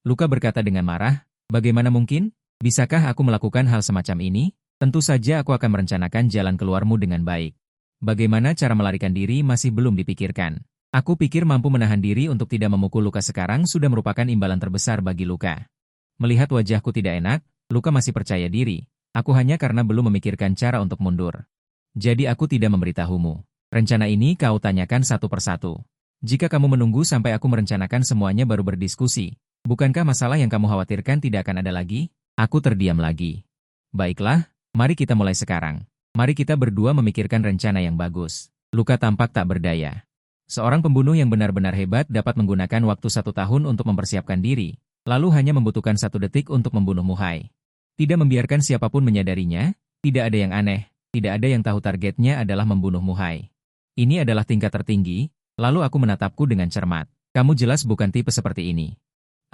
Luka berkata dengan marah, bagaimana mungkin? Bisakah aku melakukan hal semacam ini? Tentu saja aku akan merencanakan jalan keluarmu dengan baik. Bagaimana cara melarikan diri masih belum dipikirkan. Aku pikir mampu menahan diri untuk tidak memukul Luka sekarang sudah merupakan imbalan terbesar bagi Luka. Melihat wajahku tidak enak, Luka masih percaya diri. Aku hanya karena belum memikirkan cara untuk mundur. Jadi aku tidak memberitahumu. Rencana ini kau tanyakan satu persatu. Jika kamu menunggu sampai aku merencanakan semuanya baru berdiskusi, bukankah masalah yang kamu khawatirkan tidak akan ada lagi? Aku terdiam lagi. Baiklah, mari kita mulai sekarang. Mari kita berdua memikirkan rencana yang bagus. Luka tampak tak berdaya. Seorang pembunuh yang benar-benar hebat dapat menggunakan waktu 1 tahun untuk mempersiapkan diri, lalu hanya membutuhkan 1 detik untuk membunuh Muhai. Tidak membiarkan siapapun menyadarinya, tidak ada yang aneh, tidak ada yang tahu targetnya adalah membunuh Muhai. Ini adalah tingkat tertinggi, lalu aku menatapku dengan cermat. Kamu jelas bukan tipe seperti ini.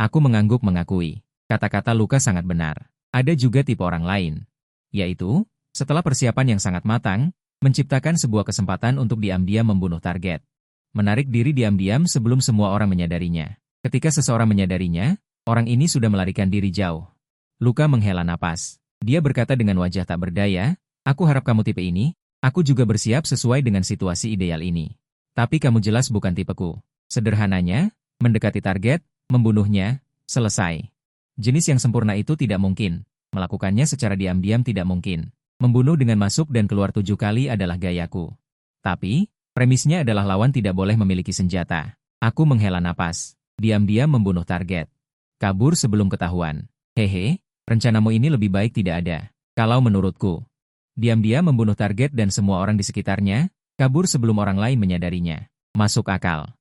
Aku mengangguk mengakui. Kata-kata Luka sangat benar. Ada juga tipe orang lain. Yaitu, setelah persiapan yang sangat matang, menciptakan sebuah kesempatan untuk diam-diam membunuh target. Menarik diri diam-diam sebelum semua orang menyadarinya. Ketika seseorang menyadarinya, orang ini sudah melarikan diri jauh. Luka menghela napas. Dia berkata dengan wajah tak berdaya, aku harap kamu tipe ini, aku juga bersiap sesuai dengan situasi ideal ini. Tapi kamu jelas bukan tipeku. Sederhananya, mendekati target, membunuhnya, selesai. Jenis yang sempurna itu tidak mungkin. Melakukannya secara diam-diam tidak mungkin. Membunuh dengan masuk dan keluar 7 kali adalah gayaku. Tapi, premisnya adalah lawan tidak boleh memiliki senjata. Aku menghela napas. Diam-diam membunuh target. Kabur sebelum ketahuan. Hehe, rencanamu ini lebih baik tidak ada. Kalau menurutku. Diam-diam membunuh target dan semua orang di sekitarnya, kabur sebelum orang lain menyadarinya. Masuk akal.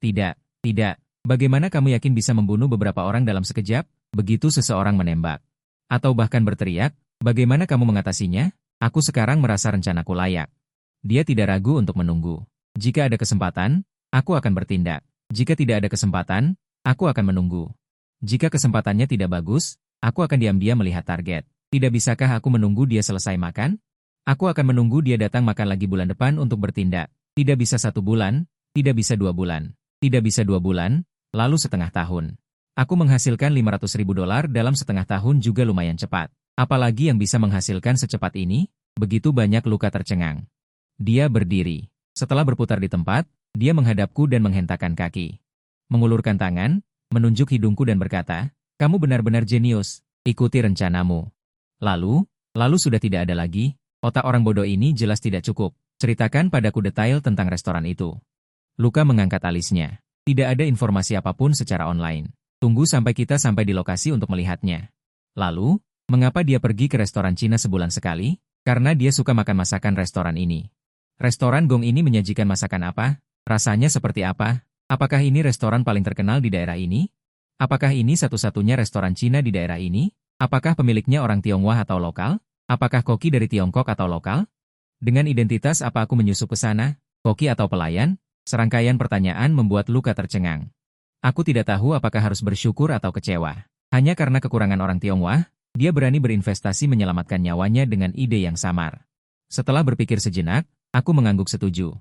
Tidak, tidak. Bagaimana kamu yakin bisa membunuh beberapa orang dalam sekejap, begitu seseorang menembak? Atau bahkan berteriak, bagaimana kamu mengatasinya? Aku sekarang merasa rencanaku layak. Dia tidak ragu untuk menunggu. Jika ada kesempatan, aku akan bertindak. Jika tidak ada kesempatan, aku akan menunggu. Jika kesempatannya tidak bagus, aku akan diam-diam melihat target. Tidak bisakah aku menunggu dia selesai makan? Aku akan menunggu dia datang makan lagi bulan depan untuk bertindak. Tidak bisa 1 bulan, tidak bisa 2 bulan, tidak bisa 2 bulan, lalu setengah tahun. Aku menghasilkan $500.000 dalam setengah tahun juga lumayan cepat. Apalagi yang bisa menghasilkan secepat ini? Begitu banyak Luka tercengang. Dia berdiri. Setelah berputar di tempat, dia menghadapku dan menghentakkan kaki. Mengulurkan tangan, menunjuk hidungku dan berkata, kamu benar-benar jenius, ikuti rencanamu. Lalu sudah tidak ada lagi, otak orang bodoh ini jelas tidak cukup. Ceritakan padaku detail tentang restoran itu. Luka mengangkat alisnya. Tidak ada informasi apapun secara online. Tunggu sampai kita sampai di lokasi untuk melihatnya. Lalu, mengapa dia pergi ke restoran Cina sebulan sekali? Karena dia suka makan masakan restoran ini. Restoran Gong ini menyajikan masakan apa? Rasanya seperti apa? Apakah ini restoran paling terkenal di daerah ini? Apakah ini satu-satunya restoran Cina di daerah ini? Apakah pemiliknya orang Tionghoa atau lokal? Apakah koki dari Tiongkok atau lokal? Dengan identitas apa aku menyusup ke sana? Koki atau pelayan? Serangkaian pertanyaan membuat Luka tercengang. Aku tidak tahu apakah harus bersyukur atau kecewa. Hanya karena kekurangan orang Tionghoa, dia berani berinvestasi menyelamatkan nyawanya dengan ide yang samar. Setelah berpikir sejenak, aku mengangguk setuju.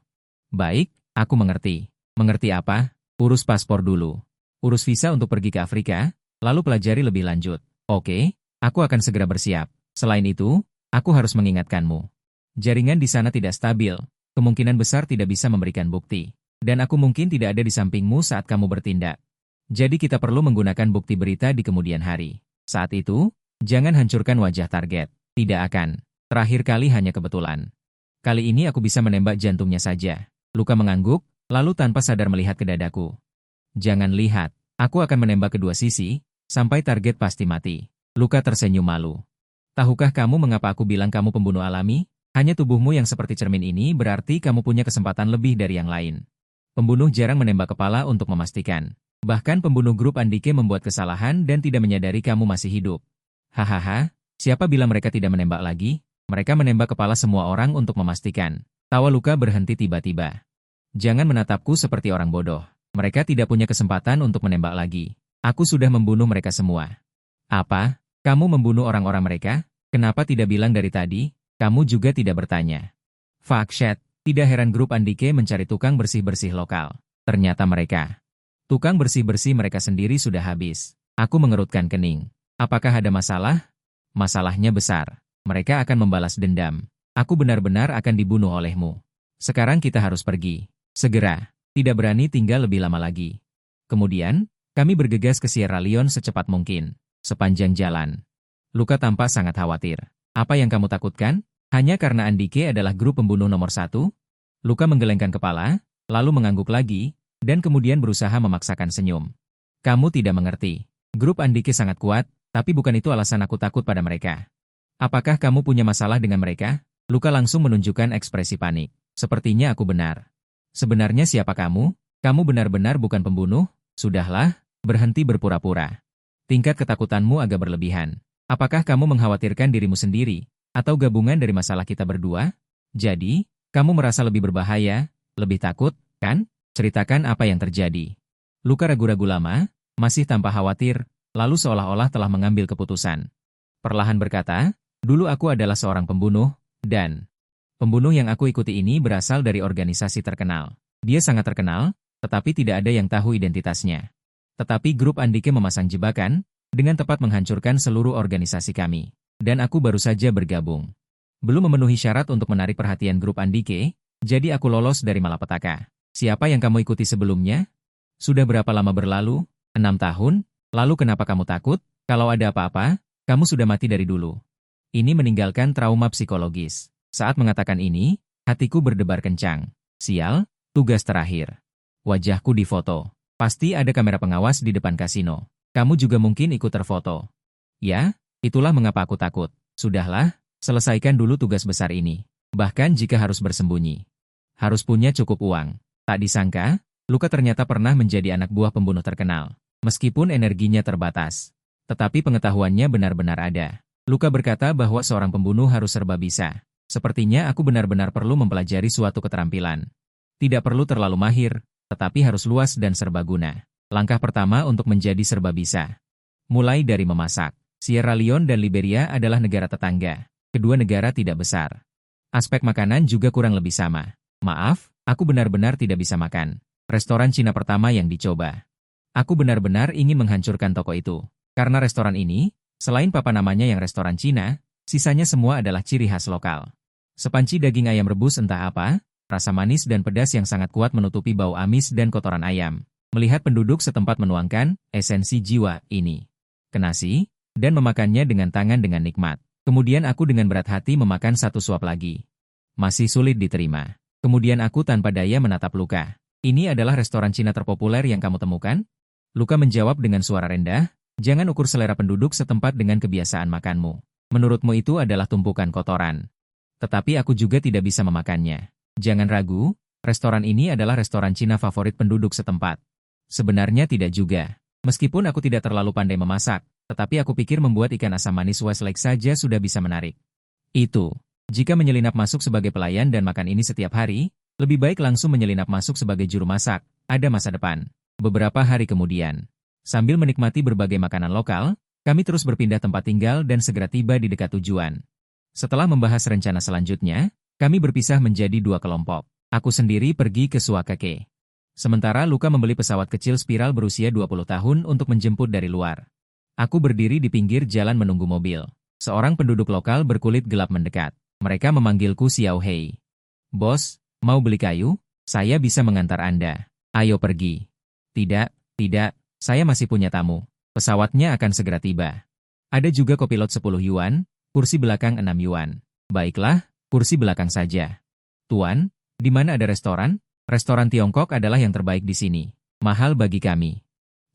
Baik, aku mengerti. Mengerti apa? Urus paspor dulu. Urus visa untuk pergi ke Afrika, lalu pelajari lebih lanjut. Oke, aku akan segera bersiap. Selain itu, aku harus mengingatkanmu. Jaringan di sana tidak stabil, kemungkinan besar tidak bisa memberikan bukti. Dan aku mungkin tidak ada di sampingmu saat kamu bertindak. Jadi kita perlu menggunakan bukti berita di kemudian hari. Saat itu, jangan hancurkan wajah target. Tidak akan. Terakhir kali hanya kebetulan. Kali ini aku bisa menembak jantungnya saja. Luka mengangguk, lalu tanpa sadar melihat ke dadaku. Jangan lihat. Aku akan menembak kedua sisi, sampai target pasti mati. Luka tersenyum malu. Tahukah kamu mengapa aku bilang kamu pembunuh alami? Hanya tubuhmu yang seperti cermin ini berarti kamu punya kesempatan lebih dari yang lain. Pembunuh jarang menembak kepala untuk memastikan. Bahkan pembunuh grup Andike membuat kesalahan dan tidak menyadari kamu masih hidup. Hahaha, siapa bilang mereka tidak menembak lagi? Mereka menembak kepala semua orang untuk memastikan. Tawa Luka berhenti tiba-tiba. Jangan menatapku seperti orang bodoh. Mereka tidak punya kesempatan untuk menembak lagi. Aku sudah membunuh mereka semua. Apa? Kamu membunuh orang-orang mereka? Kenapa tidak bilang dari tadi? Kamu juga tidak bertanya. Fuck shit. Tidak heran grup Andike mencari tukang bersih-bersih lokal. Ternyata mereka. Tukang bersih-bersih mereka sendiri sudah habis. Aku mengerutkan kening. Apakah ada masalah? Masalahnya besar. Mereka akan membalas dendam. Aku benar-benar akan dibunuh olehmu. Sekarang kita harus pergi. Segera. Tidak berani tinggal lebih lama lagi. Kemudian, kami bergegas ke Sierra Leone secepat mungkin. Sepanjang jalan. Luka tampak sangat khawatir. Apa yang kamu takutkan? Hanya karena Andike adalah grup pembunuh nomor 1? Luka menggelengkan kepala, lalu mengangguk lagi, dan kemudian berusaha memaksakan senyum. Kamu tidak mengerti. Grup Andike sangat kuat, tapi bukan itu alasan aku takut pada mereka. Apakah kamu punya masalah dengan mereka? Luka langsung menunjukkan ekspresi panik. Sepertinya aku benar. Sebenarnya siapa kamu? Kamu benar-benar bukan pembunuh? Sudahlah, berhenti berpura-pura. Tingkat ketakutanmu agak berlebihan. Apakah kamu mengkhawatirkan dirimu sendiri, atau gabungan dari masalah kita berdua? Jadi, kamu merasa lebih berbahaya, lebih takut, kan? Ceritakan apa yang terjadi. Luka ragu-ragu lama, masih tanpa khawatir, lalu seolah-olah telah mengambil keputusan. Perlahan berkata, dulu aku adalah seorang pembunuh, dan pembunuh yang aku ikuti ini berasal dari organisasi terkenal. Dia sangat terkenal, tetapi tidak ada yang tahu identitasnya. Tetapi grup Andike memasang jebakan, dengan tepat menghancurkan seluruh organisasi kami. Dan aku baru saja bergabung. Belum memenuhi syarat untuk menarik perhatian grup Andike, jadi aku lolos dari malapetaka. Siapa yang kamu ikuti sebelumnya? Sudah berapa lama berlalu? 6 tahun? Lalu kenapa kamu takut? Kalau ada apa-apa, kamu sudah mati dari dulu. Ini meninggalkan trauma psikologis. Saat mengatakan ini, hatiku berdebar kencang. Sial, tugas terakhir. Wajahku difoto. Pasti ada kamera pengawas di depan kasino. Kamu juga mungkin ikut terfoto. Ya, itulah mengapa aku takut. Sudahlah, selesaikan dulu tugas besar ini. Bahkan jika harus bersembunyi. Harus punya cukup uang. Tak disangka, Luka ternyata pernah menjadi anak buah pembunuh terkenal. Meskipun energinya terbatas. Tetapi pengetahuannya benar-benar ada. Luka berkata bahwa seorang pembunuh harus serba bisa. Sepertinya aku benar-benar perlu mempelajari suatu keterampilan. Tidak perlu terlalu mahir, tetapi harus luas dan serbaguna. Langkah pertama untuk menjadi serba bisa. Mulai dari memasak. Sierra Leone dan Liberia adalah negara tetangga. Kedua negara tidak besar. Aspek makanan juga kurang lebih sama. Maaf, aku benar-benar tidak bisa makan. Restoran Cina pertama yang dicoba. Aku benar-benar ingin menghancurkan toko itu. Karena restoran ini, selain papa namanya yang restoran Cina, sisanya semua adalah ciri khas lokal. Sepanci daging ayam rebus entah apa, rasa manis dan pedas yang sangat kuat menutupi bau amis dan kotoran ayam. Melihat penduduk setempat menuangkan esensi jiwa ini ke nasi, dan memakannya dengan tangan dengan nikmat. Kemudian aku dengan berat hati memakan satu suap lagi. Masih sulit diterima. Kemudian aku tanpa daya menatap Luka. Ini adalah restoran Cina terpopuler yang kamu temukan? Luka menjawab dengan suara rendah, jangan ukur selera penduduk setempat dengan kebiasaan makanmu. Menurutmu itu adalah tumpukan kotoran. Tetapi aku juga tidak bisa memakannya. Jangan ragu, restoran ini adalah restoran Cina favorit penduduk setempat. Sebenarnya tidak juga. Meskipun aku tidak terlalu pandai memasak, tetapi aku pikir membuat ikan asam manis Westlake saja sudah bisa menarik. Itu. Jika menyelinap masuk sebagai pelayan dan makan ini setiap hari, lebih baik langsung menyelinap masuk sebagai juru masak, ada masa depan. Beberapa hari kemudian, sambil menikmati berbagai makanan lokal, kami terus berpindah tempat tinggal dan segera tiba di dekat tujuan. Setelah membahas rencana selanjutnya, kami berpisah menjadi dua kelompok. Aku sendiri pergi ke Suakake. Sementara Luka membeli pesawat kecil spiral berusia 20 tahun untuk menjemput dari luar. Aku berdiri di pinggir jalan menunggu mobil. Seorang penduduk lokal berkulit gelap mendekat. Mereka memanggilku Xiao Hei. Bos, mau beli kayu? Saya bisa mengantar Anda. Ayo pergi. Tidak, saya masih punya tamu. Pesawatnya akan segera tiba. Ada juga kopilot 10 yuan, kursi belakang 6 yuan. Baiklah, kursi belakang saja. Tuan, di mana ada restoran? Restoran Tiongkok adalah yang terbaik di sini. Mahal bagi kami.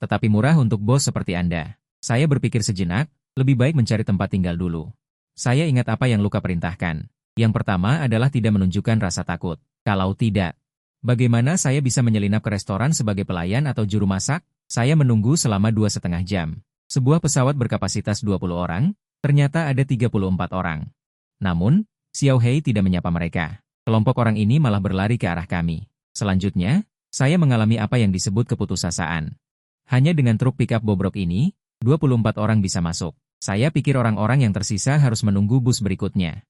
Tetapi murah untuk bos seperti Anda. Saya berpikir sejenak, lebih baik mencari tempat tinggal dulu. Saya ingat apa yang Luka perintahkan. Yang pertama adalah tidak menunjukkan rasa takut. Kalau tidak, bagaimana saya bisa menyelinap ke restoran sebagai pelayan atau juru masak? Saya menunggu selama 2,5 jam. Sebuah pesawat berkapasitas 20 orang, ternyata ada 34 orang. Namun, Xiao Hei tidak menyapa mereka. Kelompok orang ini malah berlari ke arah kami. Selanjutnya, saya mengalami apa yang disebut keputusasaan. Hanya dengan truk pickup bobrok ini, 24 orang bisa masuk. Saya pikir orang-orang yang tersisa harus menunggu bus berikutnya.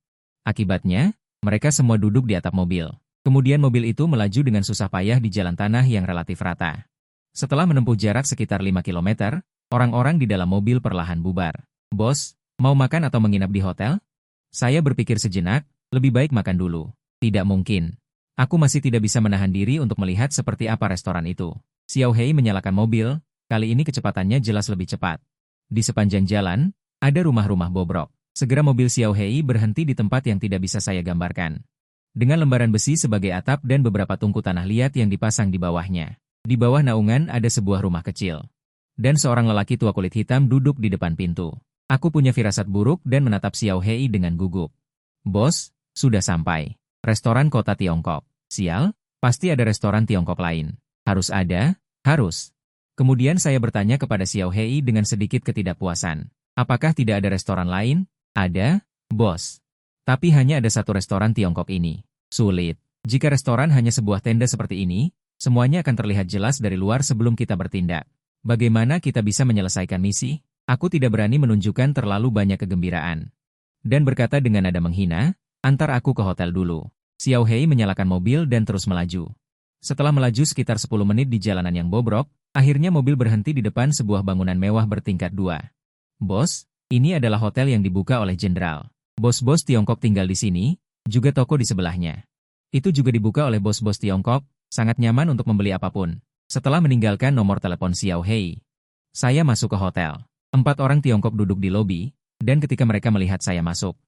Akibatnya, mereka semua duduk di atap mobil. Kemudian mobil itu melaju dengan susah payah di jalan tanah yang relatif rata. Setelah menempuh jarak sekitar 5 km, orang-orang di dalam mobil perlahan bubar. Bos, mau makan atau menginap di hotel? Saya berpikir sejenak, lebih baik makan dulu. Tidak mungkin. Aku masih tidak bisa menahan diri untuk melihat seperti apa restoran itu. Xiao Hei menyalakan mobil, kali ini kecepatannya jelas lebih cepat. Di sepanjang jalan, ada rumah-rumah bobrok. Segera mobil Xiao Hei berhenti di tempat yang tidak bisa saya gambarkan. Dengan lembaran besi sebagai atap dan beberapa tungku tanah liat yang dipasang di bawahnya. Di bawah naungan ada sebuah rumah kecil. Dan seorang lelaki tua kulit hitam duduk di depan pintu. Aku punya firasat buruk dan menatap Xiao Hei dengan gugup. Bos, sudah sampai. Restoran kota Tiongkok. Sial, Pasti ada restoran Tiongkok lain. Harus ada, harus. Kemudian saya bertanya kepada Xiao Hei dengan sedikit ketidakpuasan. Apakah tidak ada restoran lain? Ada, bos. Tapi hanya ada satu restoran Tiongkok ini. Sulit. Jika restoran hanya sebuah tenda seperti ini, semuanya akan terlihat jelas dari luar sebelum kita bertindak. Bagaimana kita bisa menyelesaikan misi? Aku tidak berani menunjukkan terlalu banyak kegembiraan. Dan berkata dengan nada menghina, antar aku ke hotel dulu. Xiao Hei menyalakan mobil dan terus melaju. Setelah melaju sekitar 10 menit di jalanan yang bobrok, akhirnya mobil berhenti di depan sebuah bangunan mewah bertingkat 2. Bos, ini adalah hotel yang dibuka oleh jenderal. Bos-bos Tiongkok tinggal di sini, juga toko di sebelahnya. Itu juga dibuka oleh bos-bos Tiongkok, sangat nyaman untuk membeli apapun. Setelah meninggalkan nomor telepon Xiao Hei, saya masuk ke hotel. 4 orang Tiongkok duduk di lobi, dan ketika mereka melihat saya masuk,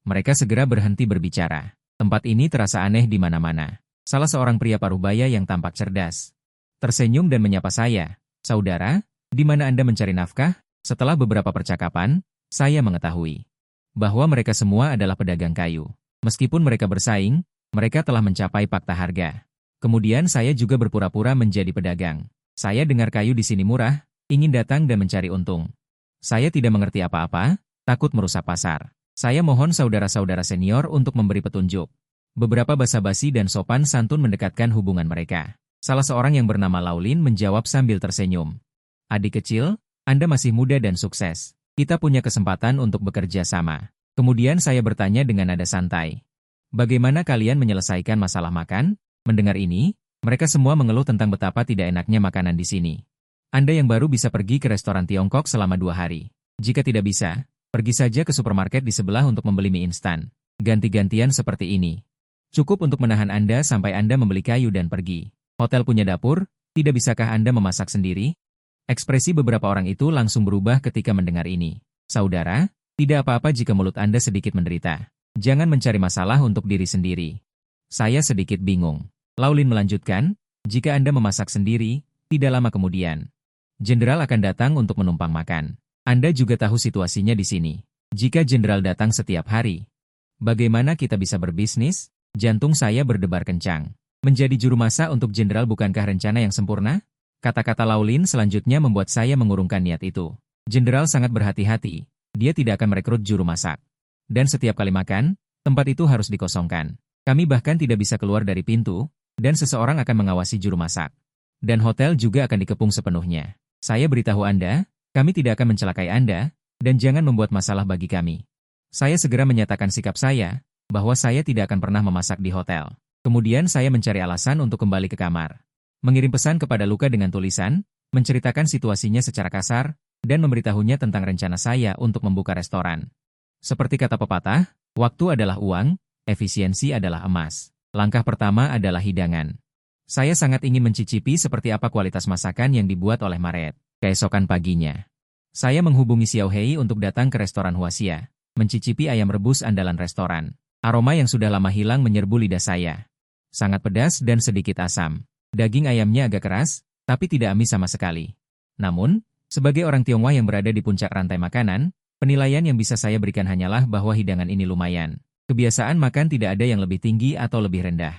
mereka segera berhenti berbicara. Tempat ini terasa aneh di mana-mana. Salah seorang pria parubaya yang tampak cerdas tersenyum dan menyapa saya. Saudara, di mana Anda mencari nafkah? Setelah beberapa percakapan, saya mengetahui bahwa mereka semua adalah pedagang kayu. Meskipun mereka bersaing, mereka telah mencapai fakta harga. Kemudian saya juga berpura-pura menjadi pedagang. Saya dengar kayu di sini murah, ingin datang dan mencari untung. Saya tidak mengerti apa-apa, takut merusak pasar. Saya mohon saudara-saudara senior untuk memberi petunjuk. Beberapa basa-basi dan sopan santun mendekatkan hubungan mereka. Salah seorang yang bernama Laulin menjawab sambil tersenyum. Adik kecil, Anda masih muda dan sukses. Kita punya kesempatan untuk bekerja sama. Kemudian saya bertanya dengan nada santai. Bagaimana kalian menyelesaikan masalah makan? Mendengar ini, mereka semua mengeluh tentang betapa tidak enaknya makanan di sini. Anda yang baru bisa pergi ke restoran Tiongkok selama 2 hari. Jika tidak bisa, pergi saja ke supermarket di sebelah untuk membeli mie instan. Ganti-gantian seperti ini. Cukup untuk menahan Anda sampai Anda membeli kayu dan pergi. Hotel punya dapur, tidak bisakah Anda memasak sendiri? Ekspresi beberapa orang itu langsung berubah ketika mendengar ini. Saudara, tidak apa-apa jika mulut Anda sedikit menderita. Jangan mencari masalah untuk diri sendiri. Saya sedikit bingung. Laulin melanjutkan, jika Anda memasak sendiri, tidak lama kemudian jenderal akan datang untuk menumpang makan. Anda juga tahu situasinya di sini. Jika jenderal datang setiap hari, bagaimana kita bisa berbisnis? Jantung saya berdebar kencang. Menjadi juru masak untuk jenderal bukankah rencana yang sempurna? Kata-kata Laulin selanjutnya membuat saya mengurungkan niat itu. Jenderal sangat berhati-hati. Dia tidak akan merekrut juru masak. Dan setiap kali makan, tempat itu harus dikosongkan. Kami bahkan tidak bisa keluar dari pintu, dan seseorang akan mengawasi juru masak. Dan hotel juga akan dikepung sepenuhnya. Saya beritahu Anda, kami tidak akan mencelakai Anda, dan jangan membuat masalah bagi kami. Saya segera menyatakan sikap saya, bahwa saya tidak akan pernah memasak di hotel. Kemudian saya mencari alasan untuk kembali ke kamar. Mengirim pesan kepada Luka dengan tulisan, menceritakan situasinya secara kasar, dan memberitahunya tentang rencana saya untuk membuka restoran. Seperti kata pepatah, waktu adalah uang, efisiensi adalah emas. Langkah pertama adalah hidangan. Saya sangat ingin mencicipi seperti apa kualitas masakan yang dibuat oleh Maret. Keesokan paginya, saya menghubungi Xiao Hei untuk datang ke restoran Huaxia, mencicipi ayam rebus andalan restoran. Aroma yang sudah lama hilang menyerbu lidah saya. Sangat pedas dan sedikit asam. Daging ayamnya agak keras, tapi tidak amis sama sekali. Namun, sebagai orang Tionghoa yang berada di puncak rantai makanan, penilaian yang bisa saya berikan hanyalah bahwa hidangan ini lumayan. Kebiasaan makan tidak ada yang lebih tinggi atau lebih rendah.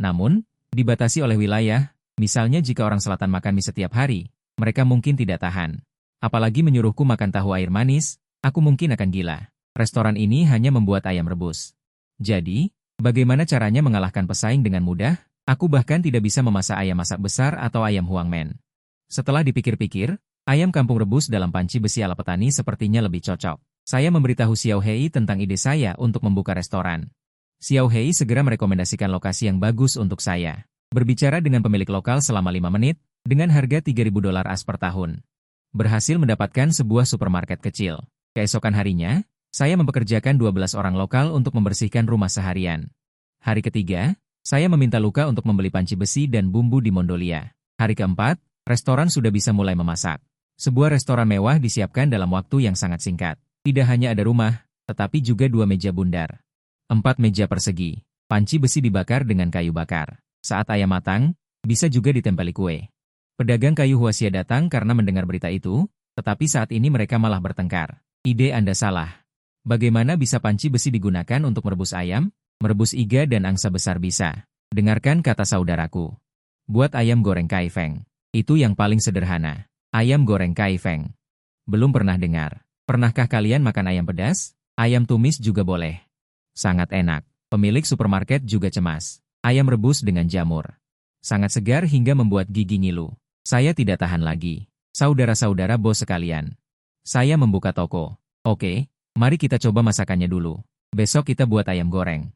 Namun, dibatasi oleh wilayah, misalnya jika orang selatan makan mie setiap hari, mereka mungkin tidak tahan. Apalagi menyuruhku makan tahu air manis, aku mungkin akan gila. Restoran ini hanya membuat ayam rebus. Jadi, bagaimana caranya mengalahkan pesaing dengan mudah? Aku bahkan tidak bisa memasak ayam masak besar atau ayam huangmen. Setelah dipikir-pikir, ayam kampung rebus dalam panci besi ala petani sepertinya lebih cocok. Saya memberitahu Xiao Hei tentang ide saya untuk membuka restoran. Xiao Hei segera merekomendasikan lokasi yang bagus untuk saya. Berbicara dengan pemilik lokal selama 5 menit, dengan harga $3.000 as per tahun. Berhasil mendapatkan sebuah supermarket kecil. Keesokan harinya, saya mempekerjakan 12 orang lokal untuk membersihkan rumah seharian. Hari ketiga, saya meminta Luka untuk membeli panci besi dan bumbu di Mondolia. Hari keempat, restoran sudah bisa mulai memasak. Sebuah restoran mewah disiapkan dalam waktu yang sangat singkat. Tidak hanya ada rumah, tetapi juga 2 meja bundar. 4 meja persegi, panci besi dibakar dengan kayu bakar. Saat ayam matang, bisa juga ditempeli kue. Pedagang kayu Huaxia datang karena mendengar berita itu, tetapi saat ini mereka malah bertengkar. Ide Anda salah. Bagaimana bisa panci besi digunakan untuk merebus ayam? Merebus iga dan angsa besar bisa. Dengarkan kata saudaraku. Buat ayam goreng kaifeng. Itu yang paling sederhana. Ayam goreng kaifeng. Belum pernah dengar. Pernahkah kalian makan ayam pedas? Ayam tumis juga boleh. Sangat enak. Pemilik supermarket juga cemas. Ayam rebus dengan jamur. Sangat segar hingga membuat gigi ngilu. Saya tidak tahan lagi. Saudara-saudara bos sekalian. Saya membuka toko. Oke, mari kita coba masakannya dulu. Besok kita buat ayam goreng.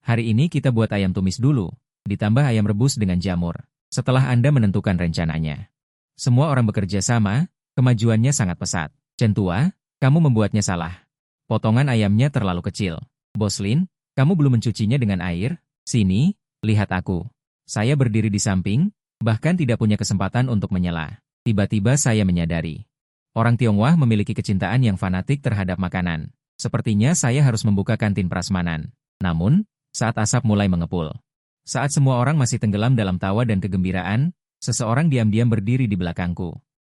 Hari ini kita buat ayam tumis dulu, ditambah ayam rebus dengan jamur. Setelah Anda menentukan rencananya. Semua orang bekerja sama, kemajuannya sangat pesat. Centua, kamu membuatnya salah. Potongan ayamnya terlalu kecil. Boslin, kamu belum mencucinya dengan air? Sini, lihat aku. Saya berdiri di samping, bahkan tidak punya kesempatan untuk menyela. Tiba-tiba saya menyadari. Orang Tionghoa memiliki kecintaan yang fanatik terhadap makanan. Sepertinya saya harus membuka kantin prasmanan. Namun, saat asap mulai mengepul. Saat semua orang masih tenggelam dalam tawa dan kegembiraan, seseorang diam-diam berdiri di belakangku.